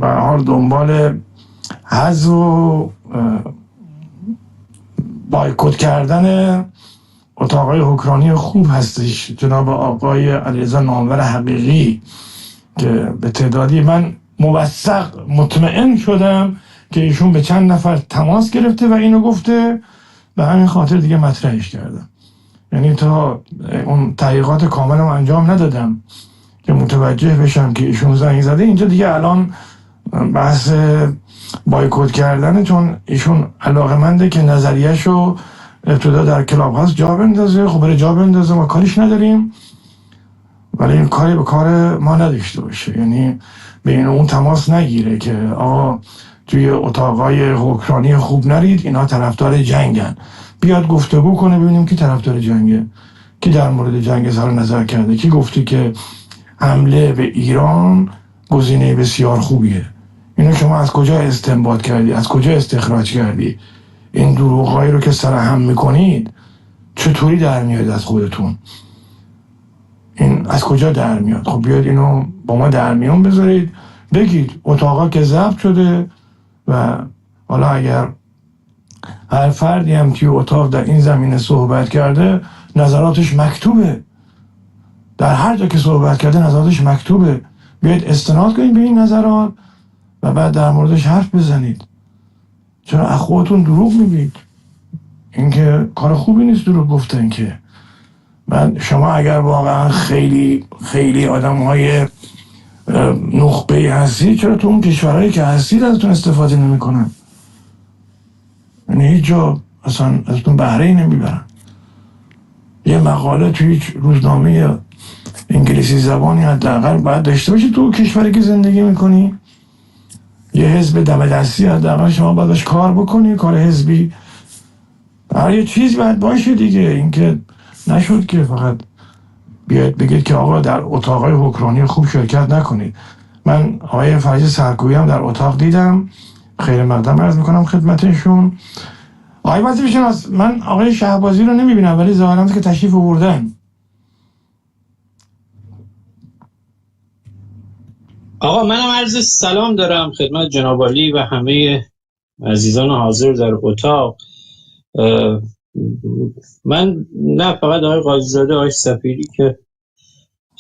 به هر حال دنبال حذف و بایکوت کردن اتاقای حکمرانی خوب هستش جناب آقای علیرضا نامور حقیقی که به تعدادی من موثق مطمئن شدم که ایشون به چند نفر تماس گرفته و اینو گفته، به همین خاطر دیگه مطرحش کردم. یعنی تا اون تحقیقات کاملم انجام ندادم که متوجه بشم که ایشون زنگ زده. اینجا دیگه الان بحث بایکوت کردنه، چون ایشون علاقمنده که نظریه‌شو ابتدا در کلاب هاست جا بندازه. خب برای جا بندازه ما کاریش نداریم، ولی این کاری به کار ما نداشته باشه. یعنی بین اون تماس نگیره که آقا توی اتاقای حکمرانی خوب نرید، اینا طرفدار جنگن. بیاد گفتگو کنه ببینیم کی طرفدار جنگه، کی در مورد جنگ اظهار نظر کرده، کی گفته که حمله به ایران گزینه بسیار خوبیه. اینو شما از کجا استنباط کردی؟ از کجا استخراج کردی؟ این دروغایی رو که سرهم میکنید چطوری در میاد از خودتون؟ این از کجا در میاد؟ خب بیاد اینو با ما در میون بذارید، بگید اتاقا که ضبط شده و حالا اگر هر فردی هم توی اتاق در این زمینه صحبت کرده نظراتش مکتوبه، در هر جا که صحبت کرده نظراتش مکتوبه، بیاید استناد کنید به این نظرات و بعد در موردش حرف بزنید. چرا از خودتون دروغ میگید؟ این که کار خوبی نیست دروغ گفتن که. بعد شما اگر واقعا خیلی خیلی آدم‌های نخبه‌ای هستی، چرا تو اون کشورهایی که هستید ازتون استفاده نمی‌کنن؟ یعنی هیچ جا اصلا ازتون بهره‌ای نمیبرن. یه مقاله توی هیچ روزنامه انگلیسی زبانی حداقل باید داشته باشی تو کشوری که زندگی میکنی. یه حزب دم دستی حداقل شما باید باش کار بکنی، کار حزبی، هر یه چیز باید باشه دیگه. این که نشد که فقط بیاید بگید که آقا در اتاقای حکمرانی خوب شرکت نکنید. من آقای فرج سرکویی هم در اتاق دیدم، خیر مقدم عرض میکنم خدمتشون. آقای وظیفه‌شناس، من آقای شهبازی رو نمیبینم ولی ظاهراً که تشریف آوردن. آقا منم عرض سلام دارم خدمت جناب عالی و همه عزیزان حاضر در اتاق. من نه فقط آقای قاضی‌زاده، آقای سفیری که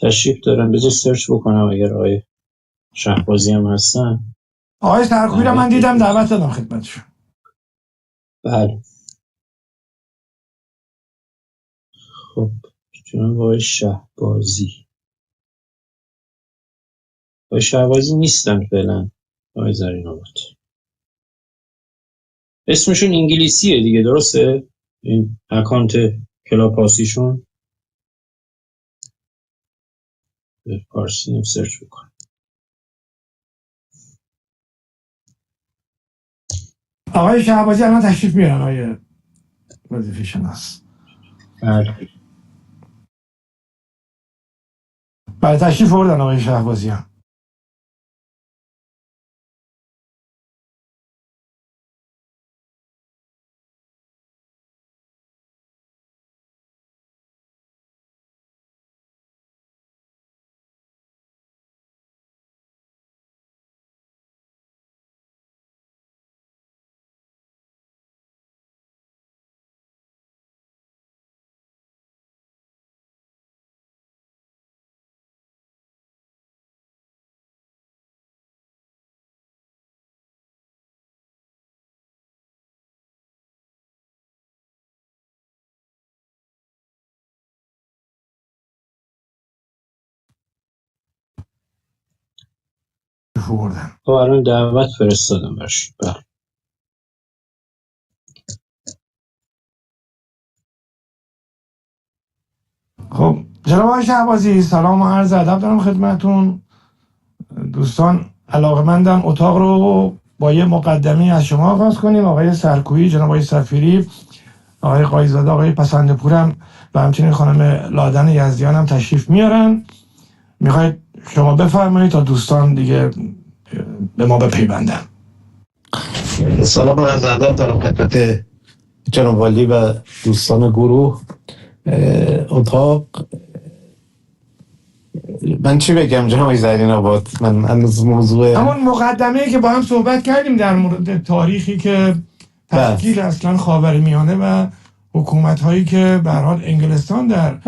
تشریف دارن، بذار سرچ بکنم اگر آقای شهبازی هم هستن. آقای سرکویی رو من دیدم، دعوت دادم خدمتشون. بله. خب جناب آقای شهبازی، آقای شهبازی نیستن فعلا. آقای زرین آباد اسمشون انگلیسیه دیگه، درسته؟ این اکانت کلاب هاوسیشون به فارسی هم سرچ بکن. آقای شهبازی الان تشریف میارن آقای وظیفه‌شناس. بله تشریف آوردن آقای شهبازی هم. خب الان دعوت فرستادم برش. بله. خب جناب آقای شهبازی، سلام و عرض ادب دارم خدمتون. دوستان علاقمندن اتاق رو با یه مقدمه از شما آغاز کنیم. آقای سرکویی، جناب آقای سفیری، آقای قاضی‌زاده، آقای پسندپورم و همچنین خانم لادن یزدیان هم تشریف میارن. میخواید شما بفرمایید تا دوستان دیگه به ما بپیوندن. سلام و عرض ادب دارم خدمت جناب عالی و دوستان گروه. اتاق من چی بگم جناب زرین آباد؟ من هنوز موضوع همون مقدمه که با هم صحبت کردیم در مورد تاریخی که تشکیل اصلا خاورمیانه و حکومت هایی که به هر حال انگلستان در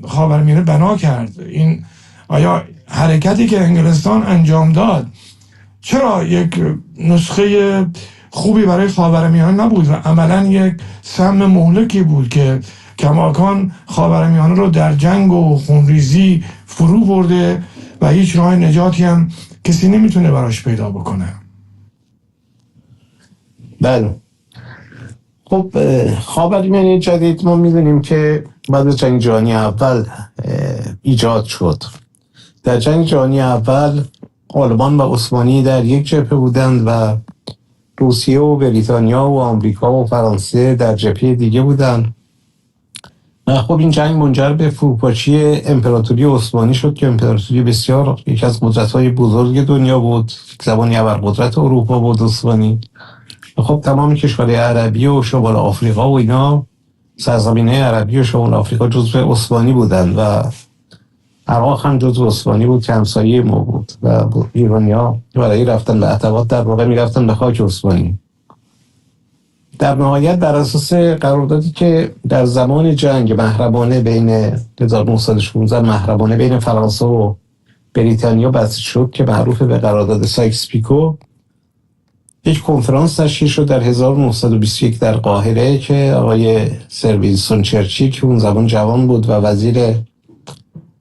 خاورمیانه بنا کرد، این آیا حرکتی که انگلستان انجام داد چرا یک نسخه خوبی برای خاورمیانه نبود و عملا یک سم مهلکی بود که کماکان خاورمیانه رو در جنگ و خونریزی فرو برده و هیچ راه نجاتی هم کسی نمیتونه براش پیدا بکنه؟ بله. خب خاورمیانه جدید ما میدونیم که بعد از جنگ جهانی اول ایجاد شد. در جنگ جهانی اول آلمان و عثمانی در یک جبهه بودند و روسیه و بریتانیا و آمریکا و فرانسه در جبهه دیگه بودند. خب این جنگ منجر به فروپاشی امپراتوری عثمانی شد که امپراتوری بسیار یکی از قدرت‌های بزرگ دنیا بود، زبانی ابرقدرت اروپا بود عثمانی. خب تمام کشورهای عربی و شمال آفریقا و اینا، سرزمین‌های عربی و شمال آفریقا جزو عثمانی بودند و عراق هم جزو عثمانی بود که همسایه ما بود و ایرانی‌ها برای رفتن به عتبات در واقع می‌رفتن به خاک عثمانی. در نهایت بر اساس قراردادی که در زمان جنگ محرمانه بین 1916 محرمانه بین فرانسه و بریتانیا بسته شد که معروف به قرارداد سایکس پیکو، یک کنفرانس تشکیل شد در 1921 در قاهره که آقای سر وینستون چرچیل که اون زمان جوان بود و وزیر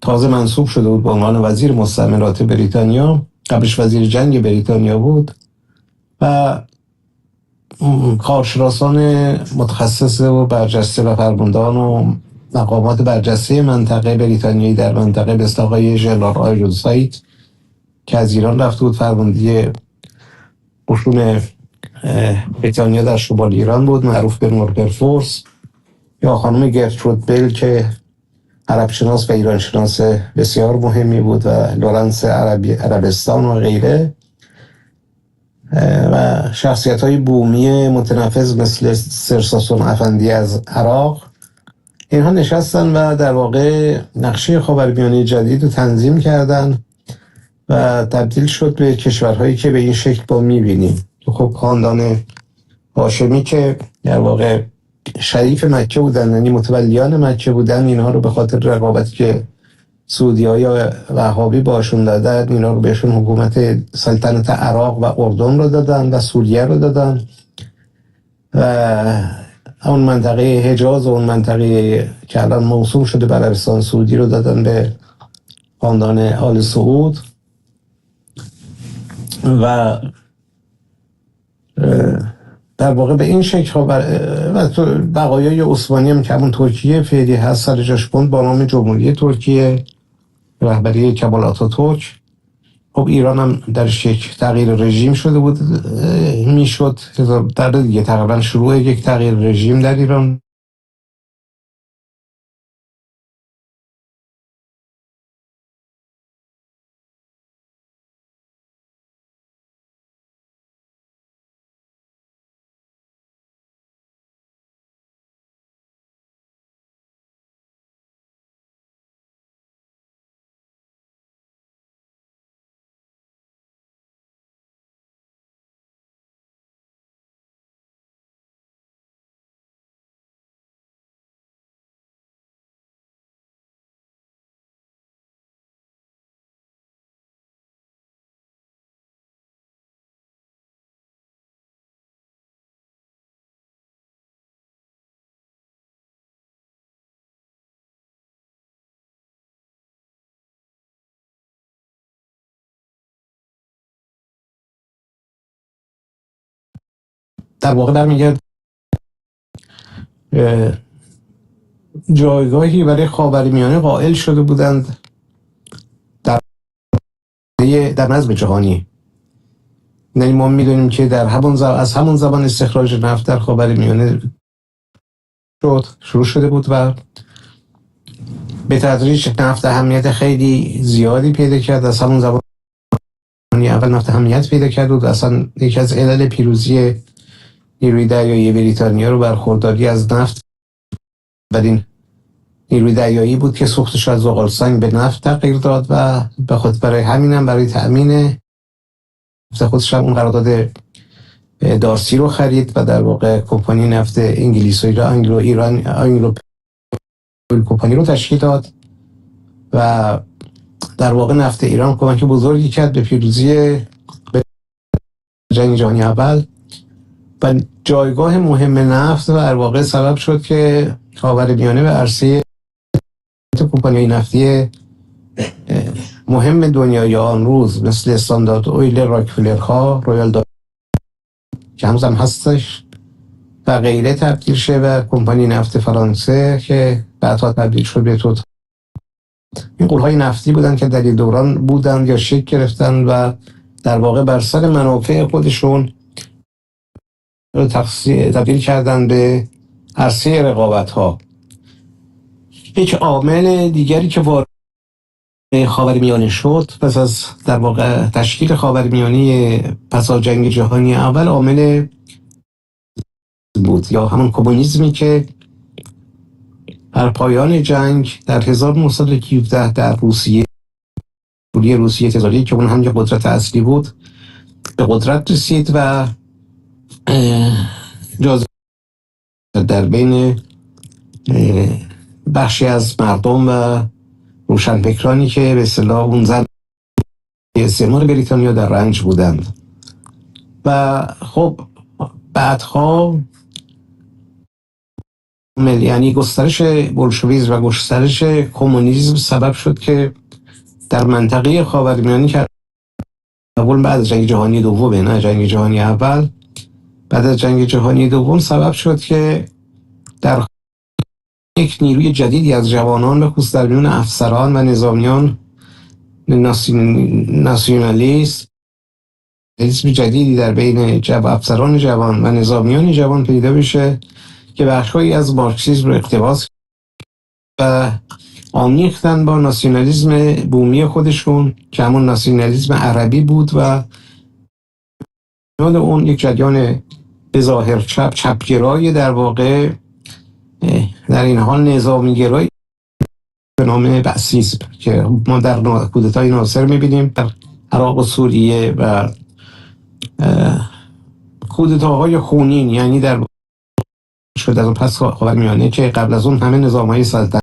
تازه منصوب شده بود به عنوان وزیر مستعمرات بریتانیا، قبلش وزیر جنگ بریتانیا بود، و کارشناسان متخصص و برجسته و فرماندهان و مقامات برجسته منطقه بریتانیایی در منطقه مثل آقای ژنرال آیرونسایت که از ایران رفته بود، فرماندهی قشون بریتانیا در شمال ایران بود، معروف به نورپرفورس، یا خانم گرترود بل که عرب شناس و ایران شناس بسیار مهمی بود، و لورنس عربستان و غیره، و شخصیت‌های بومی متنفذ مثل سرساسون افندی از عراق. اینها نشستن و در واقع نقشه خاورمیانه جدید رو تنظیم کردن و تبدیل شد به کشورهایی که به این شکل با می‌بینیم. خب خاندان هاشمی که در واقع شریف مکه بودن، یعنی متولیان مکه بودن، اینها رو به خاطر رقابتی که سعودی‌های وهابی باشون دادن، اینا رو بهشون حکومت سلطنت عراق و اردن رو دادن و سوریه رو دادن، و اون منطقه حجاز و اون منطقه که الان موسوم شده به عربستان سعودی رو دادن به خاندان آل سعود. و در واقع به این شکل و بقایای عثمانی هم که همون ترکیه فعلی هست سر جاش بود با نام جمهوری ترکیه، رهبری کمال آتاتورک. خب ایران هم درش یک تغییر رژیم شده بود، میشد در دیگه تقریبا شروع یک تغییر رژیم در ایران. در واقع برمیگرد جایگاهی برای خاورمیانه قائل شده بودند در نظم جهانی. یعنی ما میدونیم که در از همون زمان استخراج نفت در خاورمیانه شروع شده بود و به تدریج نفت اهمیت خیلی زیادی پیدا کرد. از همون زمان اول نفت اهمیت پیدا کرد و اصلا یکی از علل پیروزی نیروی دریایی بریتانیا رو برخورداری از نفت. اولین نیروی دریایی بود که سوختش از زغالسنگ به نفت تغییر داد و به خود برای همینم برای تأمین خودش هم اون قرارداد دارسی رو خرید و در واقع کمپانی نفت انگلیس و آنگلو کمپانی رو تشکیل داد و در واقع نفت ایران کمک بزرگی کرد به پیروزی جنگ جهانی اول و جایگاه مهم نفت و در واقع سبب شد که خاورمیانه به عرصه کمپانی نفتی مهم دنیای آن روز مثل استاندارد اویل، راکفلرها، رویال دانش که هنوزم هستش و غیره تبدیل شه و کمپانی نفت فرانسه که بعدها تبدیل شد به توتال. این قولهای نفتی بودن که در این دوران بودن یا شکل گرفتن و در واقع بر سر منافع خودشون تبدیل کردن به عرصه رقابت ها. یک عامل دیگری که وارد خاورمیانه شد پس از در واقع تشکیل خاورمیانه پس از جنگ جهانی اول عامل بود یا همون کمونیسمی که در پایان جنگ در 1917 در روسیه تزاری که اون هم یه قدرت اصلی بود به قدرت رسید و جاذبه در بین بخشی از مردم و روشنفکرانی که به اصطلاح اون زن استعمار بریتانیا در رنج بودند و خب بعدها یعنی گسترش بولشویسم و گسترش کمونیسم سبب شد که در منطقه خاورمیانه که اول بعد از جنگ جهانی دوم نه جنگ جهانی اول بعد از جنگ جهانی دوم سبب شد که در یک نیروی جدیدی از جوانان به خصوص در میان افسران و نظامیان ناسیونالیست اسم جدیدی در بین افسران جوان و نظامیان جوان پیدا بشه که بخش‌هایی از مارکسیسم رو اقتباس و آمیختن با ناسیونالیسم بومی خودشون که همون ناسیونالیسم عربی بود و اون یک جریان به ظاهر چپگرای در واقع در این حال نظامی گرایی به نام بأسیسم که ما در کودتای ناصر می‌بینیم در عراق و سوریه و کودتاهای خونین یعنی در شد از اون پس خاورمیانه که قبل از اون همه نظام‌های سلطنتی